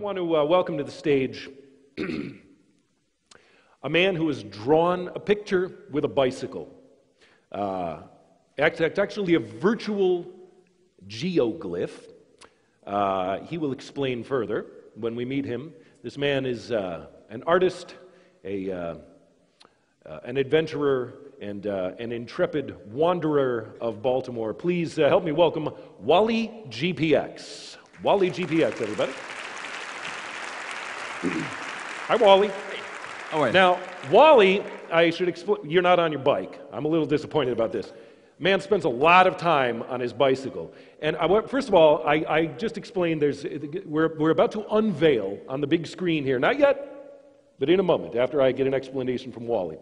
want to welcome to the stage a man who has drawn a picture with a bicycle. It's actually a virtual geoglyph. He will explain further when we meet him. This man is an artist, an adventurer, and an intrepid wanderer of Baltimore. Please help me welcome WallyGPX. WallyGPX, everybody. Hi, Wally. Hey. How are you? Now, Wally, I should explain, you're not on your bike. I'm a little disappointed about this. Man spends a lot of time on his bicycle. And first of all, I just explained we're about to unveil on the big screen here, not yet, but in a moment, after I get an explanation from Wally.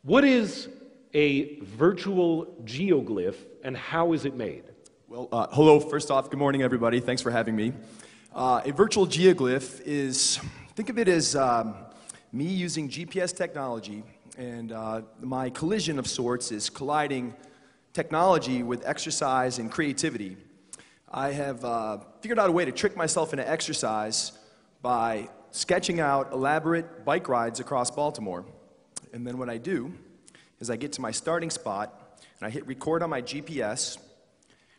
What is a virtual geoglyph and how is it made? Well, hello, first off, good morning, everybody. Thanks for having me. A virtual geoglyph is, think of it as me using GPS technology, and my collision of sorts is colliding technology with exercise and creativity. I have figured out a way to trick myself into exercise by sketching out elaborate bike rides across Baltimore. And then what I do is I get to my starting spot, and I hit record on my GPS,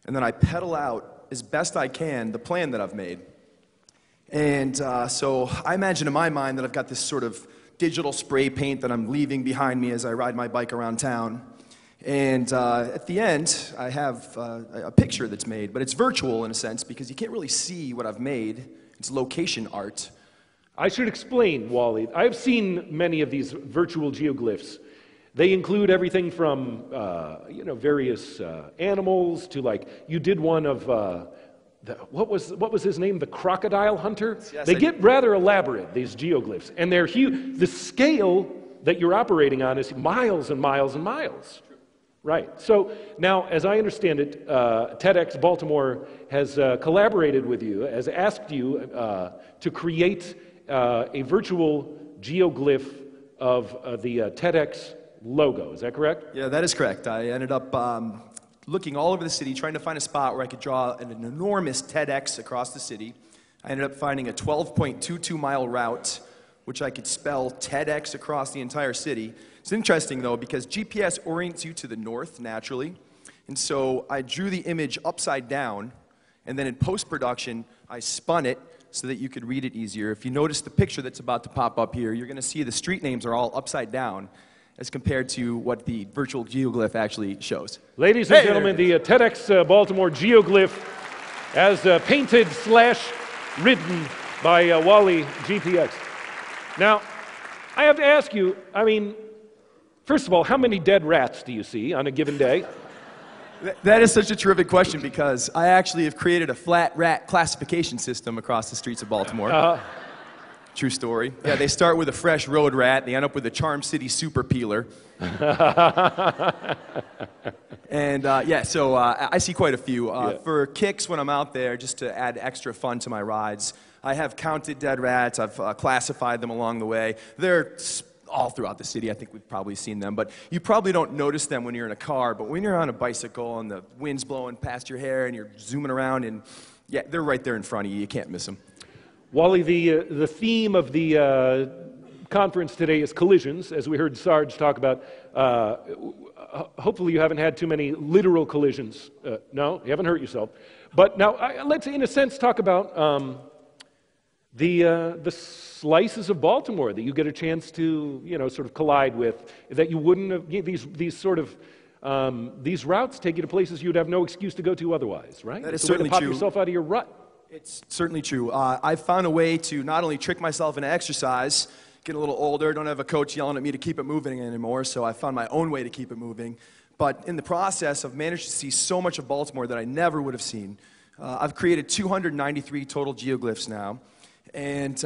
and then I pedal out as best I can the plan that I've made. And so I imagine in my mind that I've got this sort of digital spray paint that I'm leaving behind me as I ride my bike around town. And at the end, I have a picture that's made, but it's virtual in a sense because you can't really see what I've made. It's location art. I should explain, Wally. I've seen many of these virtual geoglyphs. They include everything from various animals to, like, you did one of what was his name? The crocodile hunter. Yes, they get rather elaborate, these geoglyphs, and they're huge. The scale that you're operating on is miles and miles and miles. Right. So now, as I understand it, TEDxBaltimore has collaborated with you, has asked you to create a virtual geoglyph of the TEDx logo. Is that correct? Yeah, that is correct. I ended up looking all over the city, trying to find a spot where I could draw an enormous TEDx across the city. I ended up finding a 12.22-mile route, which I could spell TEDx across the entire city. It's interesting, though, because GPS orients you to the north, naturally. And so I drew the image upside down, and then in post-production, I spun it so that you could read it easier. If you notice the picture that's about to pop up here, you're going to see the street names are all upside down as compared to what the virtual geoglyph actually shows. Ladies and gentlemen, the TEDxBaltimore geoglyph as painted/written by WallyGPX. Now, I have to ask you, first of all, how many dead rats do you see on a given day? That is such a terrific question because I actually have created a flat rat classification system across the streets of Baltimore. True story. Yeah, they start with a fresh road rat, they end up with a Charm City super peeler. And so I see quite a few. For kicks when I'm out there, just to add extra fun to my rides, I have counted dead rats, I've classified them along the way. They're all throughout the city, I think we've probably seen them, but you probably don't notice them when you're in a car, but when you're on a bicycle and the wind's blowing past your hair and you're zooming around, and yeah, they're right there in front of you, you can't miss them. Wally, the theme of the conference today is collisions, as we heard Sarge talk about. Hopefully you haven't had too many literal collisions. No, you haven't hurt yourself. But now, let's, in a sense, talk about the slices of Baltimore that you get a chance to, sort of collide with, that you wouldn't have, these routes take you to places you'd have no excuse to go to otherwise, right? That is certainly true. Pop true. yourself out of your rut. It's certainly true. I've found a way to not only trick myself into exercise, getting a little older, don't have a coach yelling at me to keep it moving anymore, so I found my own way to keep it moving. But in the process, I've managed to see so much of Baltimore that I never would have seen. I've created 293 total geoglyphs now, and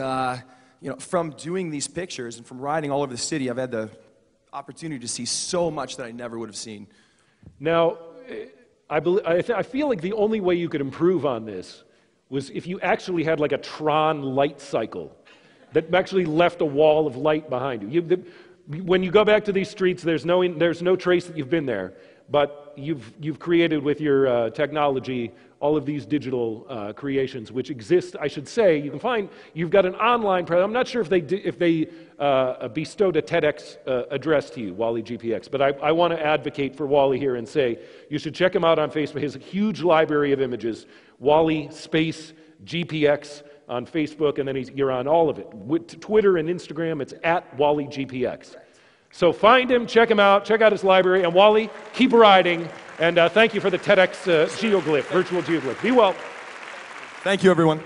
from doing these pictures and from riding all over the city, I've had the opportunity to see so much that I never would have seen. Now, I feel like the only way you could improve on this was if you actually had like a Tron light cycle that actually left a wall of light behind you. When you go back to these streets, there's no trace that you've been there, but you've created with your technology all of these digital creations, which exist, I should say. You can find, you've got an online presence. I'm not sure if they bestowed a TEDx address to you, WallyGPX, but I want to advocate for Wally here and say you should check him out on Facebook. He has a huge library of images, Wally space GPX on Facebook, and then you're on all of it. With Twitter and Instagram, it's at WallyGPX. So find him, check him out, check out his library, and Wally, keep riding, and thank you for the TEDx geoglyph, virtual geoglyph. Be well. Thank you, everyone.